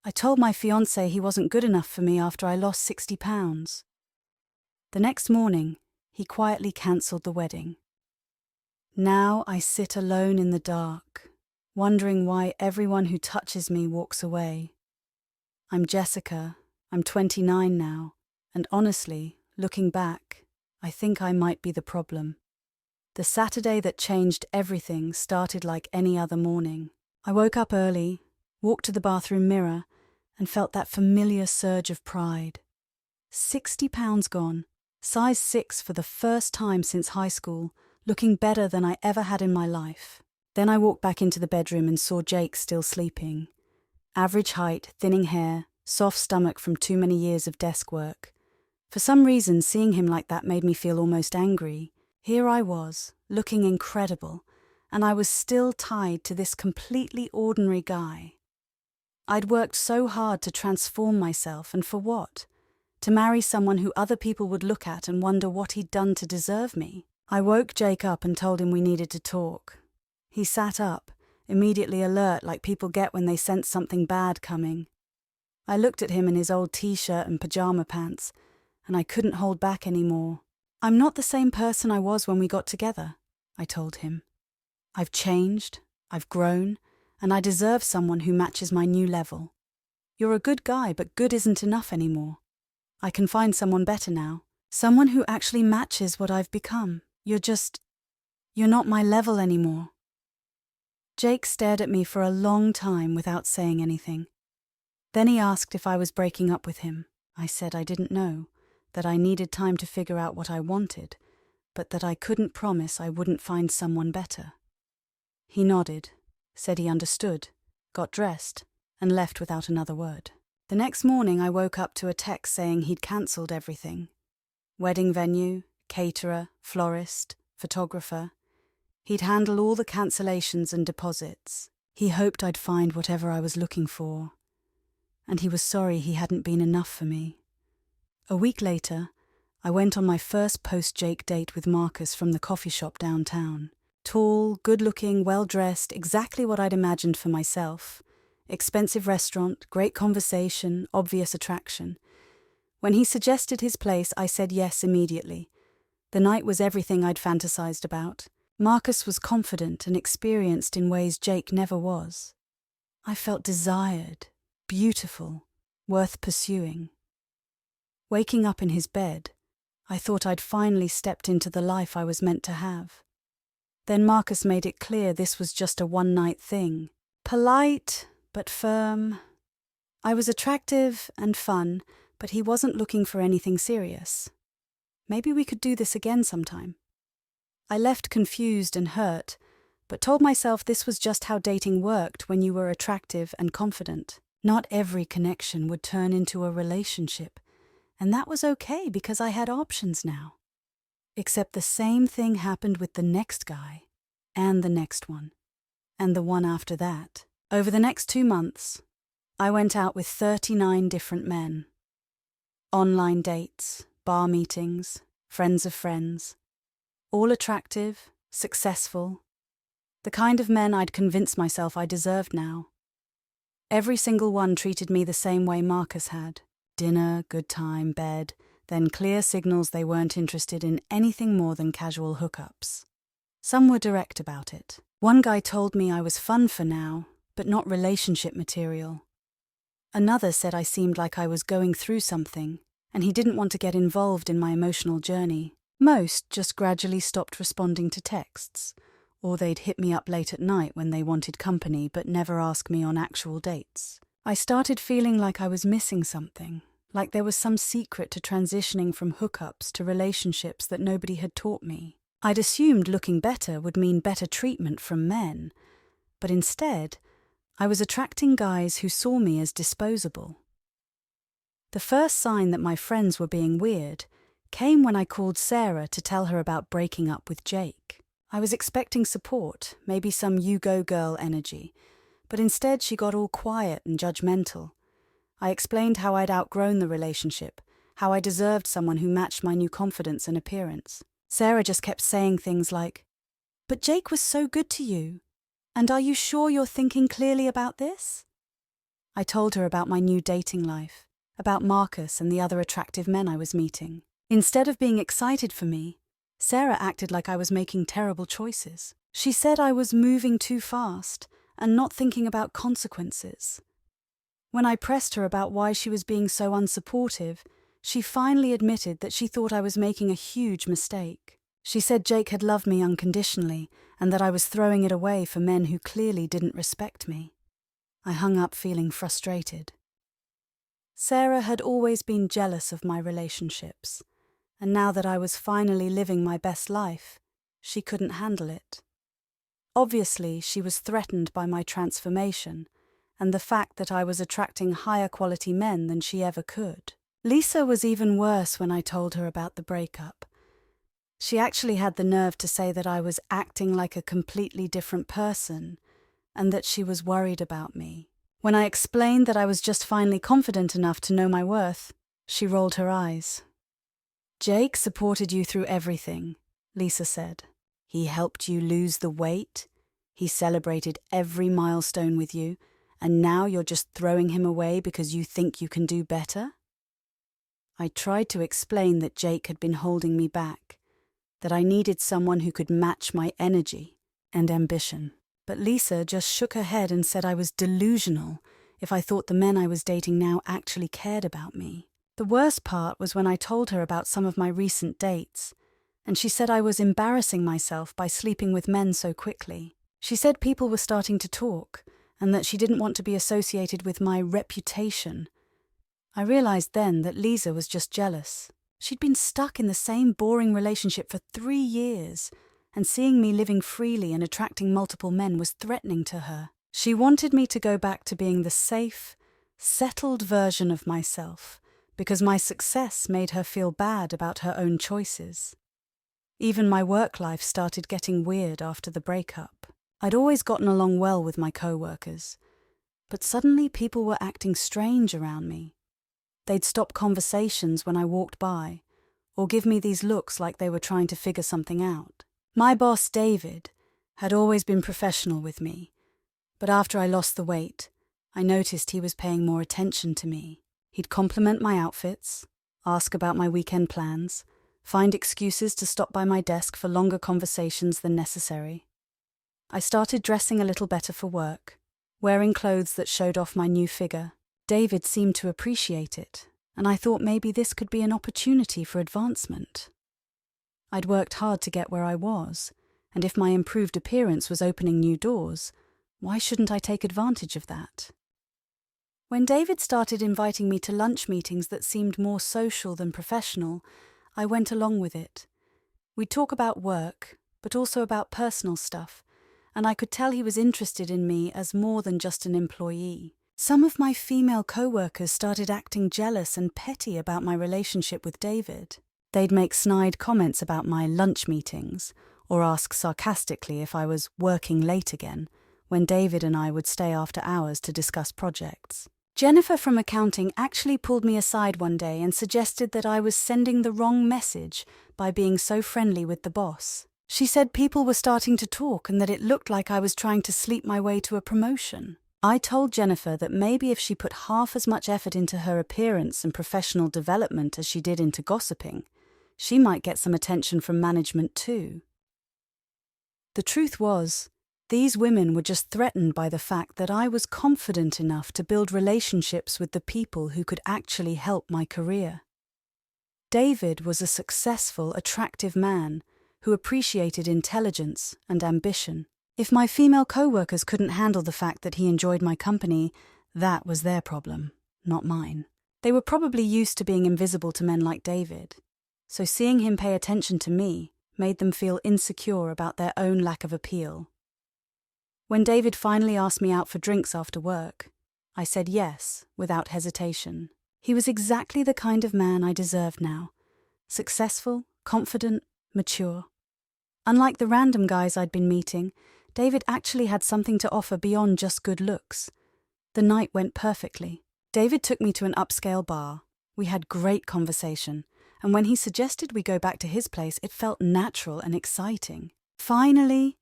I told my fiancé he wasn't good enough for me after I lost 60 pounds. The next morning, he quietly cancelled the wedding. Now I sit alone in the dark, wondering why everyone who touches me walks away. I'm Jessica, I'm 29 now, and honestly, looking back, I think I might be the problem. The Saturday that changed everything started like any other morning. I woke up early, walked to the bathroom mirror, and felt that familiar surge of pride. 60 pounds gone, size 6 for the first time since high school, looking better than I ever had in my life. Then I walked back into the bedroom and saw Jake still sleeping. Average height, thinning hair, soft stomach from too many years of desk work. For some reason, seeing him like that made me feel almost angry. Here I was, looking incredible, and I was still tied to this completely ordinary guy. I'd worked so hard to transform myself, and for what? To marry someone who other people would look at and wonder what he'd done to deserve me. I woke Jake up and told him we needed to talk. He sat up, immediately alert like people get when they sense something bad coming. I looked at him in his old t-shirt and pajama pants, and I couldn't hold back anymore. I'm not the same person I was when we got together, I told him. I've changed, I've grown, and I deserve someone who matches my new level. You're a good guy, but good isn't enough anymore. I can find someone better now, someone who actually matches what I've become. You're not my level anymore. Jake stared at me for a long time without saying anything. Then he asked if I was breaking up with him. I said I didn't know, that I needed time to figure out what I wanted, but that I couldn't promise I wouldn't find someone better. He nodded, said he understood, got dressed, and left without another word. The next morning I woke up to a text saying he'd cancelled everything. Wedding venue, caterer, florist, photographer. He'd handle all the cancellations and deposits. He hoped I'd find whatever I was looking for. And he was sorry he hadn't been enough for me. A week later, I went on my first post-Jake date with Marcus from the coffee shop downtown. Tall, good-looking, well-dressed, exactly what I'd imagined for myself. Expensive restaurant, great conversation, obvious attraction. When he suggested his place, I said yes immediately. The night was everything I'd fantasized about. Marcus was confident and experienced in ways Jake never was. I felt desired, beautiful, worth pursuing. Waking up in his bed, I thought I'd finally stepped into the life I was meant to have. Then Marcus made it clear this was just a one-night thing. Polite, but firm. I was attractive and fun, but he wasn't looking for anything serious. Maybe we could do this again sometime. I left confused and hurt, but told myself this was just how dating worked when you were attractive and confident. Not every connection would turn into a relationship, and that was okay because I had options now. Except the same thing happened with the next guy, and the next one, and the one after that. Over the next 2 months, I went out with 39 different men. Online dates, bar meetings, friends of friends. All attractive, successful. The kind of men I'd convinced myself I deserved now. Every single one treated me the same way Marcus had. Dinner, good time, bed, then clear signals they weren't interested in anything more than casual hookups. Some were direct about it. One guy told me I was fun for now, but not relationship material. Another said I seemed like I was going through something, and he didn't want to get involved in my emotional journey. Most just gradually stopped responding to texts, or they'd hit me up late at night when they wanted company but never ask me on actual dates. I started feeling like I was missing something, like there was some secret to transitioning from hookups to relationships that nobody had taught me. I'd assumed looking better would mean better treatment from men, but instead, I was attracting guys who saw me as disposable. The first sign that my friends were being weird came when I called Sarah to tell her about breaking up with Jake. I was expecting support, maybe some you go girl energy, but instead she got all quiet and judgmental. I explained how I'd outgrown the relationship, how I deserved someone who matched my new confidence and appearance. Sarah just kept saying things like, "But Jake was so good to you. And are you sure you're thinking clearly about this?" I told her about my new dating life, about Marcus and the other attractive men I was meeting. Instead of being excited for me, Sarah acted like I was making terrible choices. She said I was moving too fast and not thinking about consequences. When I pressed her about why she was being so unsupportive, she finally admitted that she thought I was making a huge mistake. She said Jake had loved me unconditionally and that I was throwing it away for men who clearly didn't respect me. I hung up feeling frustrated. Sarah had always been jealous of my relationships, and now that I was finally living my best life, she couldn't handle it. Obviously, she was threatened by my transformation and the fact that I was attracting higher quality men than she ever could. Lisa was even worse when I told her about the breakup. She actually had the nerve to say that I was acting like a completely different person and that she was worried about me. When I explained that I was just finally confident enough to know my worth, she rolled her eyes. Jake supported you through everything, Lisa said. He helped you lose the weight. He celebrated every milestone with you, and now you're just throwing him away because you think you can do better? I tried to explain that Jake had been holding me back, that I needed someone who could match my energy and ambition. But Lisa just shook her head and said I was delusional if I thought the men I was dating now actually cared about me. The worst part was when I told her about some of my recent dates, and she said I was embarrassing myself by sleeping with men so quickly. She said people were starting to talk, and that she didn't want to be associated with my reputation. I realized then that Lisa was just jealous. She'd been stuck in the same boring relationship for 3 years, and seeing me living freely and attracting multiple men was threatening to her. She wanted me to go back to being the safe, settled version of myself, because my success made her feel bad about her own choices. Even my work life started getting weird after the breakup. I'd always gotten along well with my co-workers, but suddenly people were acting strange around me. They'd stop conversations when I walked by, or give me these looks like they were trying to figure something out. My boss, David, had always been professional with me, but after I lost the weight, I noticed he was paying more attention to me. He'd compliment my outfits, ask about my weekend plans, find excuses to stop by my desk for longer conversations than necessary. I started dressing a little better for work, wearing clothes that showed off my new figure. David seemed to appreciate it, and I thought maybe this could be an opportunity for advancement. I'd worked hard to get where I was, and if my improved appearance was opening new doors, why shouldn't I take advantage of that? When David started inviting me to lunch meetings that seemed more social than professional, I went along with it. We'd talk about work, but also about personal stuff, and I could tell he was interested in me as more than just an employee. Some of my female co-workers started acting jealous and petty about my relationship with David. They'd make snide comments about my lunch meetings, or ask sarcastically if I was working late again, when David and I would stay after hours to discuss projects. Jennifer from accounting actually pulled me aside one day and suggested that I was sending the wrong message by being so friendly with the boss. She said people were starting to talk and that it looked like I was trying to sleep my way to a promotion. I told Jennifer that maybe if she put half as much effort into her appearance and professional development as she did into gossiping, she might get some attention from management too. The truth was, these women were just threatened by the fact that I was confident enough to build relationships with the people who could actually help my career. David was a successful, attractive man who appreciated intelligence and ambition. If my female co-workers couldn't handle the fact that he enjoyed my company, that was their problem, not mine. They were probably used to being invisible to men like David, so seeing him pay attention to me made them feel insecure about their own lack of appeal. When David finally asked me out for drinks after work, I said yes, without hesitation. He was exactly the kind of man I deserved now. Successful, confident, mature. Unlike the random guys I'd been meeting, David actually had something to offer beyond just good looks. The night went perfectly. David took me to an upscale bar. We had great conversation, and when he suggested we go back to his place, it felt natural and exciting. Finally,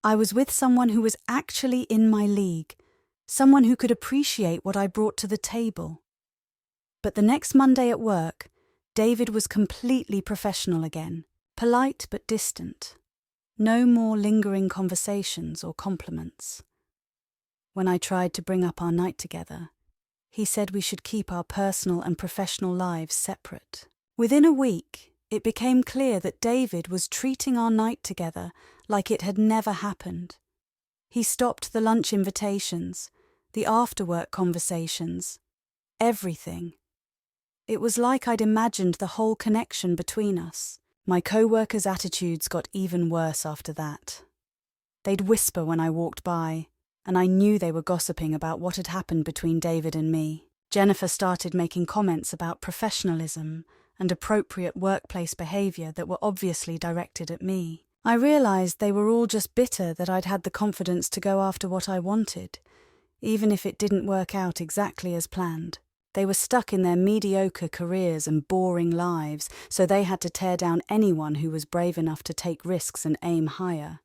I was with someone who was actually in my league, someone who could appreciate what I brought to the table. But the next Monday at work, David was completely professional again, polite but distant. No more lingering conversations or compliments. When I tried to bring up our night together, he said we should keep our personal and professional lives separate. Within a week, it became clear that David was treating our night together like it had never happened. He stopped the lunch invitations, the after-work conversations, everything. It was like I'd imagined the whole connection between us. My co-workers' attitudes got even worse after that. They'd whisper when I walked by, and I knew they were gossiping about what had happened between David and me. Jennifer started making comments about professionalism and appropriate workplace behavior that were obviously directed at me. I realized they were all just bitter that I'd had the confidence to go after what I wanted, even if it didn't work out exactly as planned. They were stuck in their mediocre careers and boring lives, so they had to tear down anyone who was brave enough to take risks and aim higher.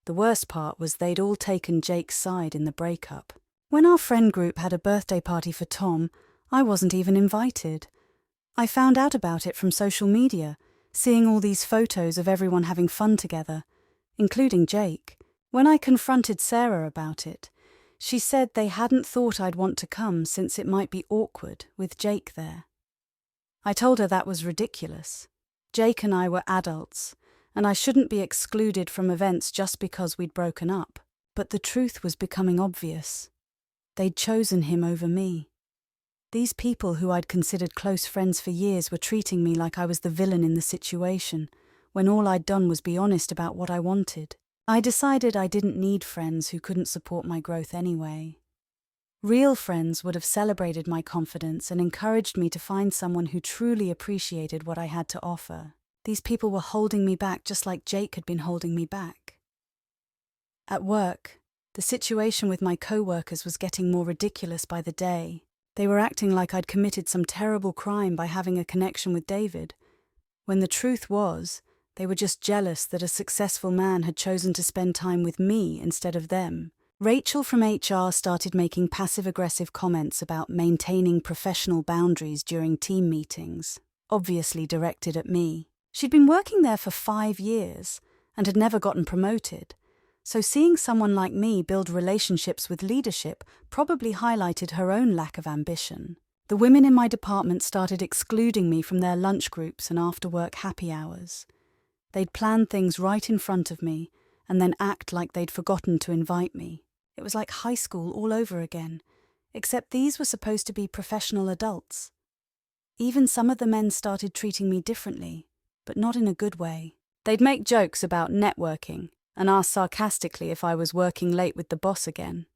The worst part was they'd all taken Jake's side in the breakup. When our friend group had a birthday party for Tom, I wasn't even invited. I found out about it from social media, seeing all these photos of everyone having fun together, including Jake. When I confronted Sarah about it, she said they hadn't thought I'd want to come since it might be awkward with Jake there. I told her that was ridiculous. Jake and I were adults, and I shouldn't be excluded from events just because we'd broken up. But the truth was becoming obvious. They'd chosen him over me. These people who I'd considered close friends for years were treating me like I was the villain in the situation, when all I'd done was be honest about what I wanted. I decided I didn't need friends who couldn't support my growth anyway. Real friends would have celebrated my confidence and encouraged me to find someone who truly appreciated what I had to offer. These people were holding me back just like Jake had been holding me back. At work, the situation with my co-workers was getting more ridiculous by the day. They were acting like I'd committed some terrible crime by having a connection with David, when the truth was, they were just jealous that a successful man had chosen to spend time with me instead of them. Rachel from HR started making passive-aggressive comments about maintaining professional boundaries during team meetings, obviously directed at me. She'd been working there for 5 years and had never gotten promoted, so seeing someone like me build relationships with leadership probably highlighted her own lack of ambition. The women in my department started excluding me from their lunch groups and after-work happy hours. They'd plan things right in front of me and then act like they'd forgotten to invite me. It was like high school all over again, except these were supposed to be professional adults. Even some of the men started treating me differently, but not in a good way. They'd make jokes about networking and ask sarcastically if I was working late with the boss again.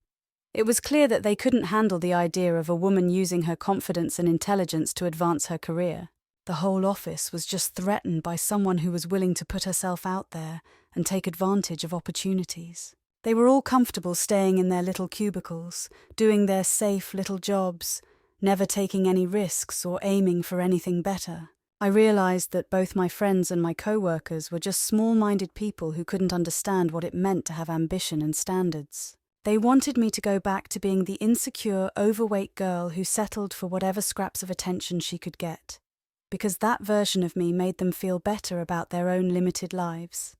It was clear that they couldn't handle the idea of a woman using her confidence and intelligence to advance her career. The whole office was just threatened by someone who was willing to put herself out there and take advantage of opportunities. They were all comfortable staying in their little cubicles, doing their safe little jobs, never taking any risks or aiming for anything better. I realized that both my friends and my co-workers were just small-minded people who couldn't understand what it meant to have ambition and standards. They wanted me to go back to being the insecure, overweight girl who settled for whatever scraps of attention she could get, because that version of me made them feel better about their own limited lives.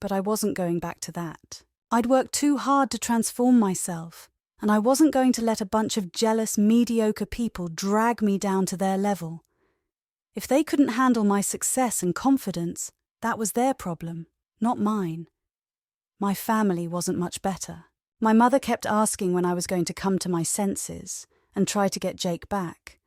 But I wasn't going back to that. I'd worked too hard to transform myself, and I wasn't going to let a bunch of jealous, mediocre people drag me down to their level. If they couldn't handle my success and confidence, that was their problem, not mine. My family wasn't much better. My mother kept asking when I was going to come to my senses and try to get Jake back.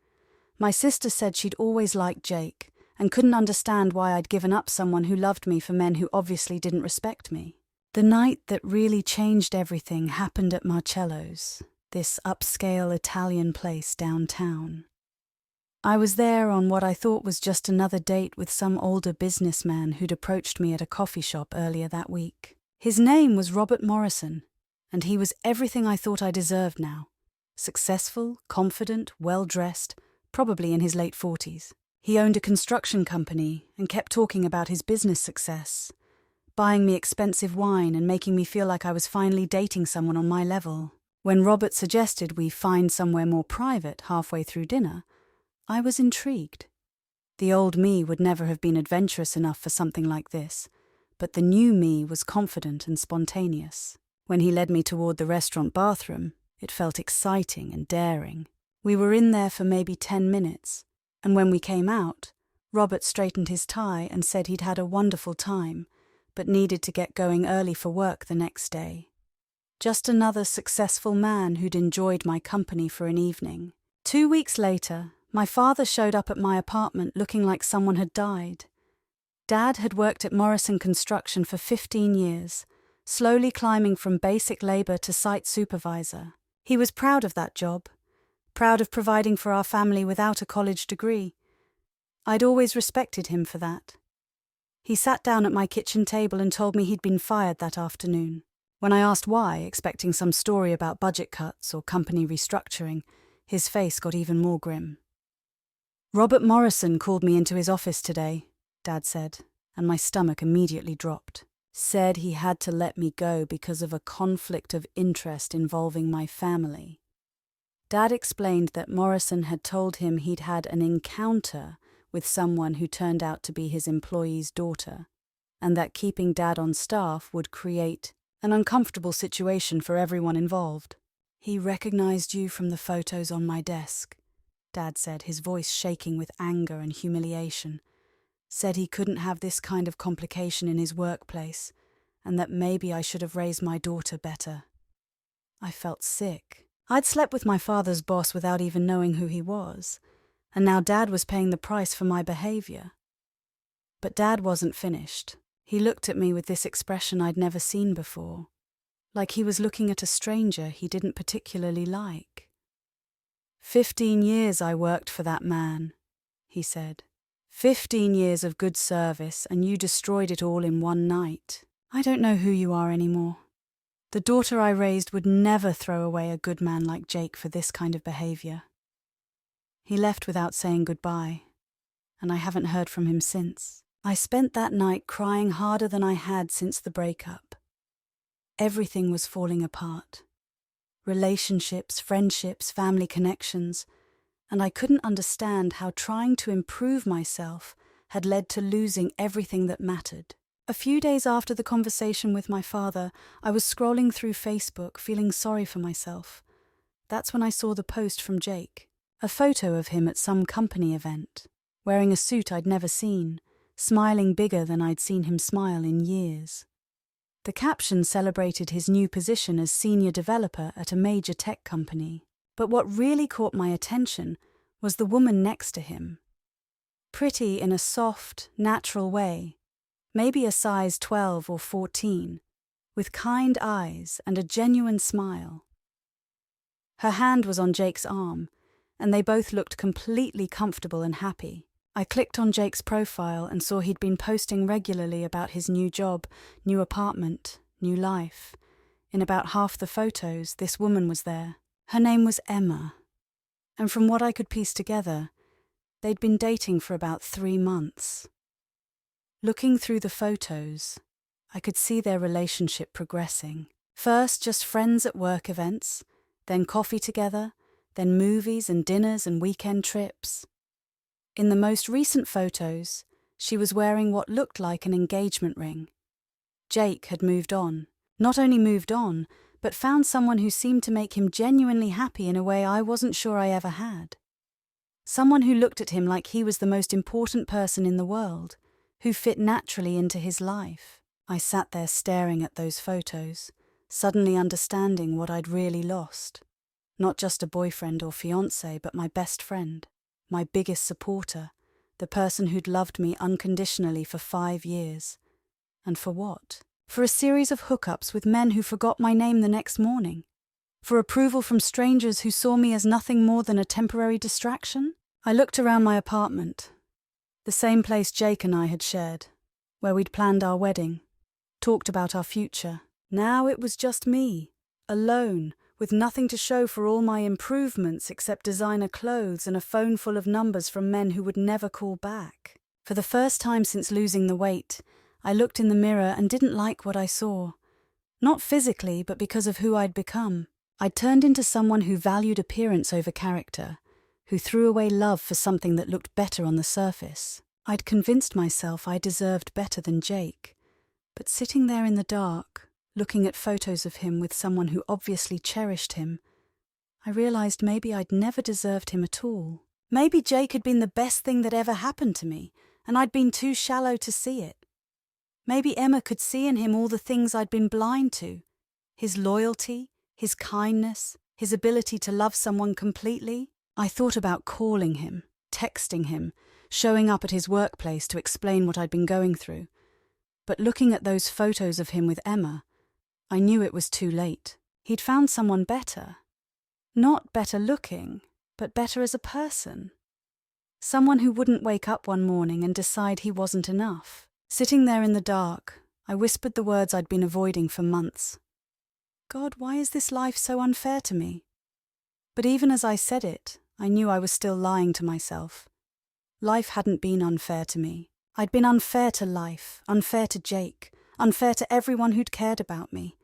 My sister said she'd always liked Jake and couldn't understand why I'd given up someone who loved me for men who obviously didn't respect me. The night that really changed everything happened at Marcello's, this upscale Italian place downtown. I was there on what I thought was just another date with some older businessman who'd approached me at a coffee shop earlier that week. His name was Robert Morrison, and he was everything I thought I deserved now. Successful, confident, well-dressed, probably in his late 40s. He owned a construction company and kept talking about his business success, buying me expensive wine and making me feel like I was finally dating someone on my level. When Robert suggested we find somewhere more private halfway through dinner, I was intrigued. The old me would never have been adventurous enough for something like this, but the new me was confident and spontaneous. When he led me toward the restaurant bathroom, it felt exciting and daring. We were in there for maybe 10 minutes, and when we came out, Robert straightened his tie and said he'd had a wonderful time, but needed to get going early for work the next day. Just another successful man who'd enjoyed my company for an evening. 2 weeks later, my father showed up at my apartment looking like someone had died. Dad had worked at Morrison Construction for 15 years, slowly climbing from basic labor to site supervisor. He was proud of that job, proud of providing for our family without a college degree. I'd always respected him for that. He sat down at my kitchen table and told me he'd been fired that afternoon. When I asked why, expecting some story about budget cuts or company restructuring, his face got even more grim. "Robert Morrison called me into his office today," Dad said, and my stomach immediately dropped. "Said he had to let me go because of a conflict of interest involving my family." Dad explained that Morrison had told him he'd had an encounter with someone who turned out to be his employee's daughter, and that keeping Dad on staff would create an uncomfortable situation for everyone involved. "He recognized you from the photos on my desk," Dad said, his voice shaking with anger and humiliation. "Said he couldn't have this kind of complication in his workplace, and that maybe I should have raised my daughter better." I felt sick. I'd slept with my father's boss without even knowing who he was, and now Dad was paying the price for my behavior. But Dad wasn't finished. He looked at me with this expression I'd never seen before, like he was looking at a stranger he didn't particularly like. 15 years I worked for that man," he said. 15 years of good service, and you destroyed it all in one night. I don't know who you are anymore. The daughter I raised would never throw away a good man like Jake for this kind of behavior." He left without saying goodbye, and I haven't heard from him since. I spent that night crying harder than I had since the breakup. Everything was falling apart. Relationships, friendships, family connections, and I couldn't understand how trying to improve myself had led to losing everything that mattered. A few days after the conversation with my father, I was scrolling through Facebook, feeling sorry for myself. That's when I saw the post from Jake, a photo of him at some company event, wearing a suit I'd never seen, smiling bigger than I'd seen him smile in years. The caption celebrated his new position as senior developer at a major tech company. But what really caught my attention was the woman next to him. Pretty in a soft, natural way, maybe a size 12 or 14, with kind eyes and a genuine smile. Her hand was on Jake's arm, and they both looked completely comfortable and happy. I clicked on Jake's profile and saw he'd been posting regularly about his new job, new apartment, new life. In about half the photos, this woman was there. Her name was Emma, and from what I could piece together, they'd been dating for about 3 months. Looking through the photos, I could see their relationship progressing. First, just friends at work events, then coffee together, then movies and dinners and weekend trips. In the most recent photos, she was wearing what looked like an engagement ring. Jake had moved on. Not only moved on, but found someone who seemed to make him genuinely happy in a way I wasn't sure I ever had. Someone who looked at him like he was the most important person in the world, who fit naturally into his life. I sat there staring at those photos, suddenly understanding what I'd really lost. Not just a boyfriend or fiancé, but my best friend, my biggest supporter, the person who'd loved me unconditionally for 5 years. And for what? For a series of hookups with men who forgot my name the next morning? For approval from strangers who saw me as nothing more than a temporary distraction? I looked around my apartment, the same place Jake and I had shared, where we'd planned our wedding, talked about our future. Now it was just me, alone, with nothing to show for all my improvements except designer clothes and a phone full of numbers from men who would never call back. For the first time since losing the weight, I looked in the mirror and didn't like what I saw. Not physically, but because of who I'd become. I'd turned into someone who valued appearance over character, who threw away love for something that looked better on the surface. I'd convinced myself I deserved better than Jake, but sitting there in the dark, looking at photos of him with someone who obviously cherished him, I realized maybe I'd never deserved him at all. Maybe Jake had been the best thing that ever happened to me, and I'd been too shallow to see it. Maybe Emma could see in him all the things I'd been blind to. His loyalty, his kindness, his ability to love someone completely. I thought about calling him, texting him, showing up at his workplace to explain what I'd been going through. But looking at those photos of him with Emma, I knew it was too late. He'd found someone better. Not better looking, but better as a person. Someone who wouldn't wake up one morning and decide he wasn't enough. Sitting there in the dark, I whispered the words I'd been avoiding for months. God, why is this life so unfair to me? But even as I said it, I knew I was still lying to myself. Life hadn't been unfair to me. I'd been unfair to life, unfair to Jake, unfair to everyone who'd cared about me.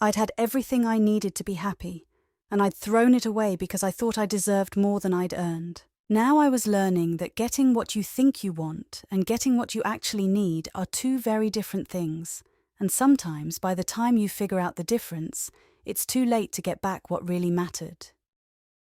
I'd had everything I needed to be happy, and I'd thrown it away because I thought I deserved more than I'd earned. Now I was learning that getting what you think you want and getting what you actually need are two very different things, and sometimes by the time you figure out the difference, it's too late to get back what really mattered.